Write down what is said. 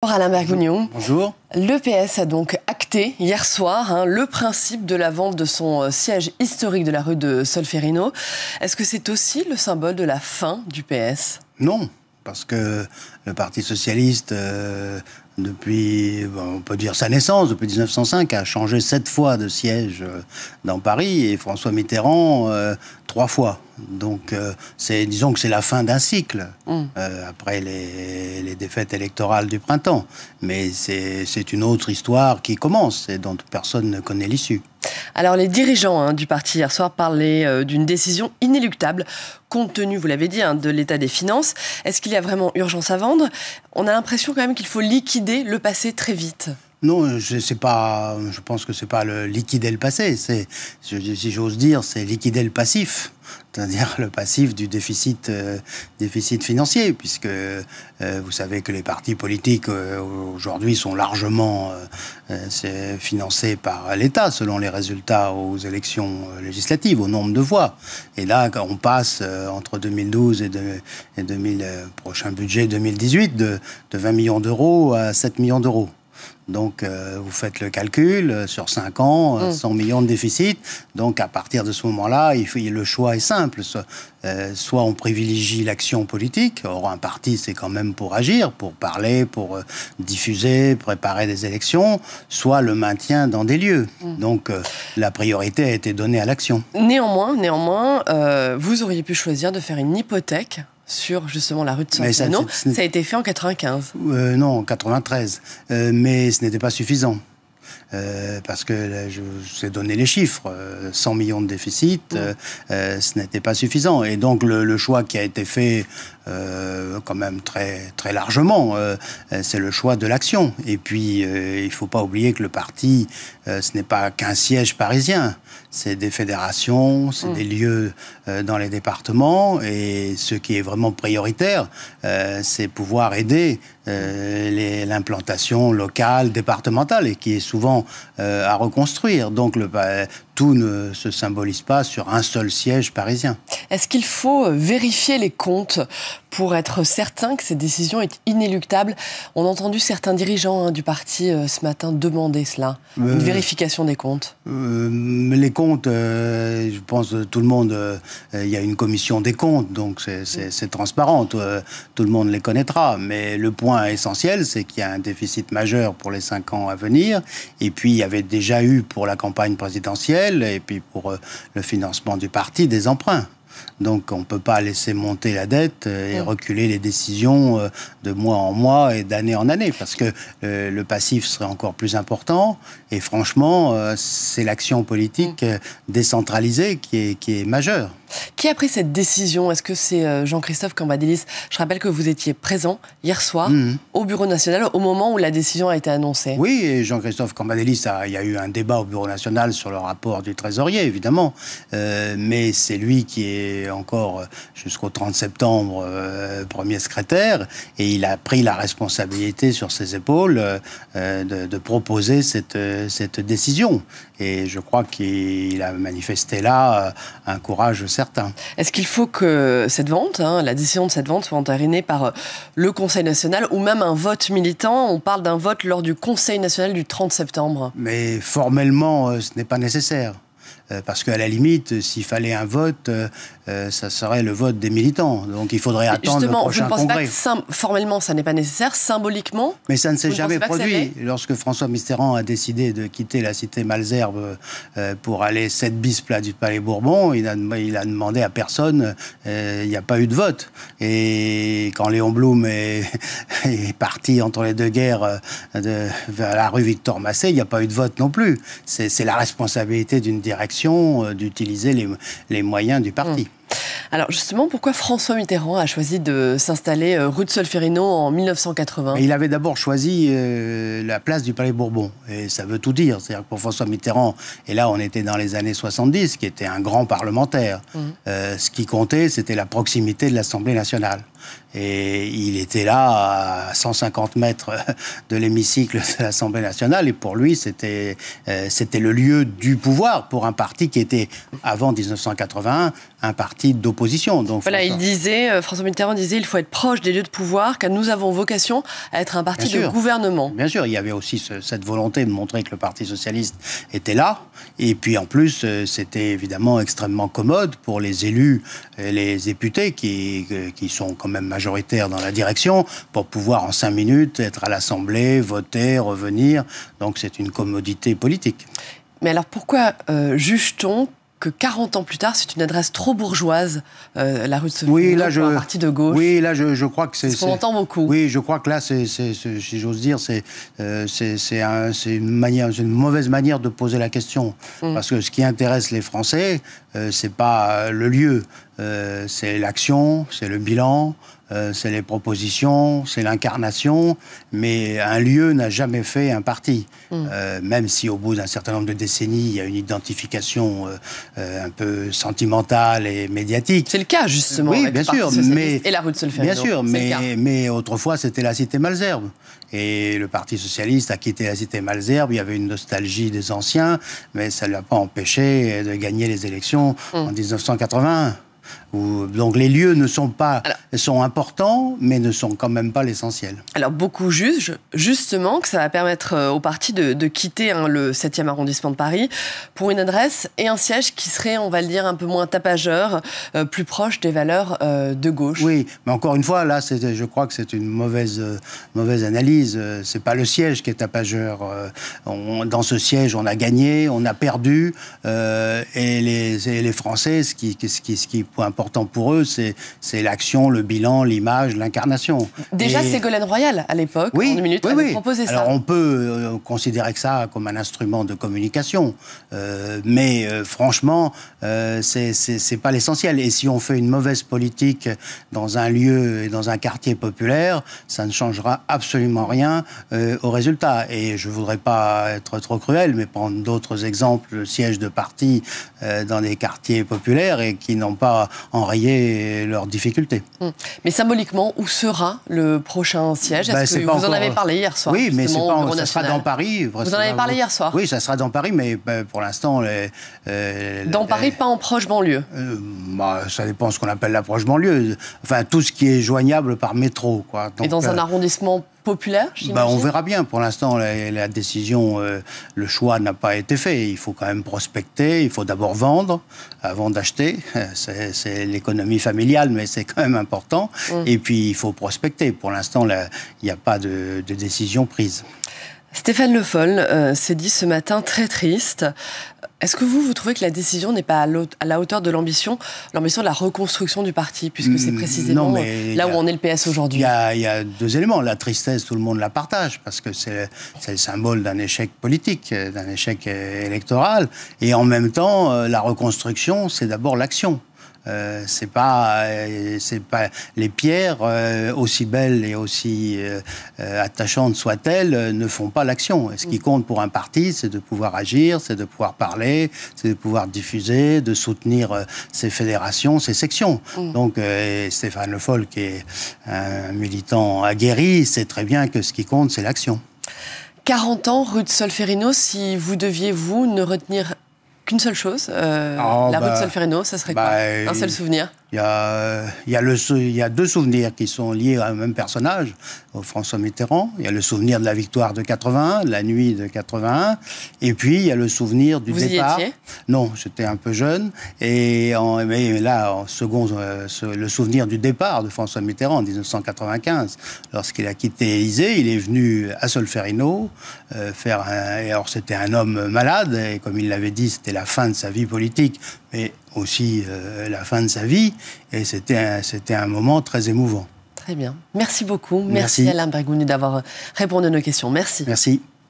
Bonjour Alain Bergogneau. Bonjour. Le PS a donc acté hier soir le principe de la vente de son siège historique de la rue de Solferino. Est-ce que c'est aussi le symbole de la fin du PS ? Non, parce que le Parti socialiste, depuis, on peut dire sa naissance, depuis 1905, a changé 7 fois de siège dans Paris et François Mitterrand 3 fois. Donc, disons que c'est la fin d'un cycle, après les défaites électorales du printemps. Mais c'est une autre histoire qui commence et dont personne ne connaît l'issue. Alors, les dirigeants du parti hier soir parlaient d'une décision inéluctable, compte tenu, vous l'avez dit, de l'état des finances. Est-ce qu'il y a vraiment urgence à vendre ? On a l'impression quand même qu'il faut liquider le passé très vite. Non, je pense que c'est pas le liquider le passé. Si j'ose dire, c'est liquider le passif. C'est-à-dire le passif du déficit financier, puisque vous savez que les partis politiques aujourd'hui sont largement financés par l'État, selon les résultats aux élections législatives, au nombre de voix. Et là, on passe entre 2012 et prochain budget 2018 de 20 millions d'euros à 7 millions d'euros. Donc, vous faites le calcul, sur 5 ans, 100 millions de déficit. Donc, à partir de ce moment-là, le choix est simple. Soit on privilégie l'action politique. Or, un parti, c'est quand même pour agir, pour parler, pour diffuser, préparer des élections. Soit le maintien dans des lieux. Donc, la priorité a été donnée à l'action. Néanmoins, vous auriez pu choisir de faire une hypothèque sur justement la rue de Solferino. Ça a été fait en 95. Non, en 93. Mais ce n'était pas suffisant. Parce que je vous ai donné les chiffres, 100 millions de déficit, ce n'était pas suffisant. Et donc le choix qui a été fait quand même très, très largement, c'est le choix de l'action. Et puis, il ne faut pas oublier que le parti, ce n'est pas qu'un siège parisien. C'est des fédérations, c'est des lieux dans les départements. Et ce qui est vraiment prioritaire, c'est pouvoir aider l'implantation locale, départementale, et qui est souvent à reconstruire. Donc tout ne se symbolise pas sur un seul siège parisien. Est-ce qu'il faut vérifier les comptes pour être certain que cette décision est inéluctable ? On a entendu certains dirigeants du parti ce matin demander cela, une vérification des comptes. Les comptes, je pense tout le monde, il y a une commission des comptes, donc c'est transparent, tout le monde les connaîtra. Mais le point essentiel, c'est qu'il y a un déficit majeur pour les 5 ans à venir, et puis il y avait déjà eu pour la campagne présidentielle, et puis pour le financement du parti, des emprunts. Donc on ne peut pas laisser monter la dette et reculer les décisions de mois en mois et d'année en année, parce que le passif serait encore plus important. Et franchement, c'est l'action politique décentralisée qui est majeure. Qui a pris cette décision ? Est-ce que c'est Jean-Christophe Cambadélis ? Je rappelle que vous étiez présent hier soir au Bureau national au moment où la décision a été annoncée. Oui, et Jean-Christophe Cambadélis, il y a eu un débat au Bureau national sur le rapport du trésorier, évidemment. Mais c'est lui qui est encore jusqu'au 30 septembre premier secrétaire, et il a pris la responsabilité sur ses épaules de proposer cette décision. Et je crois qu'il a manifesté là un courage certain. Est-ce qu'il faut que cette vente, la décision de cette vente, soit entérinée par le Conseil national ou même un vote militant ? On parle d'un vote lors du Conseil national du 30 septembre. Mais formellement, ce n'est pas nécessaire. Parce qu'à la limite, s'il fallait un vote, ça serait le vote des militants. Donc il faudrait attendre le prochain congrès. Justement, je ne pense pas que formellement, ça n'est pas nécessaire. Symboliquement, mais ça ne s'est jamais produit. Lorsque François Mitterrand a décidé de quitter la cité Malesherbes pour aller 7 bis place du Palais Bourbon, il a demandé à personne, il n'y a pas eu de vote. Et quand Léon Blum est parti entre les deux guerres vers la rue Victor Massé, il n'y a pas eu de vote non plus. C'est la responsabilité d'une direction d'utiliser les moyens du parti. Alors justement, pourquoi François Mitterrand a choisi de s'installer rue de Solferino en 1980 ? Il avait d'abord choisi la place du Palais Bourbon. Et ça veut tout dire. C'est-à-dire que pour François Mitterrand, et là on était dans les années 70, qui était un grand parlementaire, ce qui comptait, c'était la proximité de l'Assemblée nationale. Et il était là à 150 mètres de l'hémicycle de l'Assemblée nationale. Et pour lui, c'était le lieu du pouvoir pour un parti qui était, avant 1981, un parti d'opposition. Donc, voilà, François Mitterrand disait il faut être proche des lieux de pouvoir, car nous avons vocation à être un parti de gouvernement. Bien sûr, il y avait aussi cette volonté de montrer que le Parti socialiste était là. Et puis en plus, c'était évidemment extrêmement commode pour les élus et les députés qui sont quand même majoritaires dans la direction, pour pouvoir en 5 minutes être à l'Assemblée, voter, revenir. Donc c'est une commodité politique. Mais alors pourquoi juge-t-on que 40 ans plus tard, c'est une adresse trop bourgeoise, la rue de Solferino, pour un parti de gauche? Oui, là, je crois que c'est... Ce qu'on entend beaucoup. Oui, je crois que là, si j'ose dire, c'est une mauvaise manière de poser la question. Parce que ce qui intéresse les Français, c'est pas le lieu, c'est l'action, c'est le bilan, c'est les propositions, c'est l'incarnation, mais un lieu n'a jamais fait un parti. Même si au bout d'un certain nombre de décennies, il y a une identification un peu sentimentale et médiatique. C'est le cas, justement, oui, avec bien le Parti sûr, socialiste et la rue de Solferino. Bien sûr, mais autrefois, c'était la cité Malesherbes. Et le Parti socialiste a quitté la cité Malesherbes. Il y avait une nostalgie des anciens, mais ça ne l'a pas empêché de gagner les élections en 1981. Donc les lieux sont importants, mais ne sont quand même pas l'essentiel. Alors beaucoup jugent justement que ça va permettre au parti de quitter le 7e arrondissement de Paris pour une adresse et un siège qui serait, on va le dire, un peu moins tapageur, plus proche des valeurs de gauche. Oui, mais encore une fois, là, je crois que c'est une mauvaise analyse. C'est pas le siège qui est tapageur. Dans ce siège, on a gagné, on a perdu, et les Français, ce qui est important pour eux, c'est l'action, le bilan, l'image, l'incarnation. Déjà, Ségolène Royal, à l'époque, en une minute, avait proposé ça. Alors, on peut considérer que ça comme un instrument de communication, mais franchement, c'est pas l'essentiel. Et si on fait une mauvaise politique dans un lieu et dans un quartier populaire, ça ne changera absolument rien au résultat. Et je voudrais pas être trop cruel, mais prendre d'autres exemples, le siège de parti dans des quartiers populaires et qui n'ont pas enrayer leurs difficultés. Mais symboliquement, où sera le prochain siège? Est-ce que vous en avez parlé hier soir? Oui, mais ça sera dans Paris. Vous en avez parlé hier soir? Oui, ça sera dans Paris, mais pour l'instant... dans Paris, pas en proche banlieue? Ça dépend de ce qu'on appelle la proche banlieue. Enfin, tout ce qui est joignable par métro, quoi. Donc, et dans un arrondissement populaire, j'imagine? On verra bien. Pour l'instant, la décision, le choix n'a pas été fait. Il faut quand même prospecter, il faut d'abord vendre avant d'acheter. C'est l'économie familiale, mais c'est quand même important. Et puis, il faut prospecter. Pour l'instant, il n'y a pas de décision prise. Stéphane Le Foll s'est dit ce matin très triste. Est-ce que vous trouvez que la décision n'est pas à la hauteur de l'ambition de la reconstruction du parti, puisque c'est précisément là où en est le PS aujourd'hui? Il y a deux éléments. La tristesse, tout le monde la partage, parce que c'est le symbole d'un échec politique, d'un échec électoral. Et en même temps, la reconstruction, c'est d'abord l'action. C'est pas les pierres, aussi belles et aussi attachantes soient-elles, ne font pas l'action. Et ce qui compte pour un parti, c'est de pouvoir agir, c'est de pouvoir parler, c'est de pouvoir diffuser, de soutenir ses fédérations, ses sections. Donc Stéphane Le Foll, qui est un militant aguerri, sait très bien que ce qui compte, c'est l'action. 40 ans, rue de Solferino, si vous deviez, ne retenir qu'une seule chose, la rue de Solferino, ça serait quoi? Un seul souvenir? Il y a deux souvenirs qui sont liés à un même personnage, au François Mitterrand. Il y a le souvenir de la victoire de 81, la nuit de 81, et puis il y a le souvenir du départ. Vous y étiez? Non, j'étais un peu jeune, mais là, en second, le souvenir du départ de François Mitterrand en 1995, lorsqu'il a quitté l'Élysée, il est venu à Solferino et alors c'était un homme malade, et comme il l'avait dit, c'était la fin de sa vie politique, mais aussi la fin de sa vie, et c'était un moment très émouvant. Très bien. Merci beaucoup. Merci Alain Bergouni d'avoir répondu à nos questions. Merci. Merci.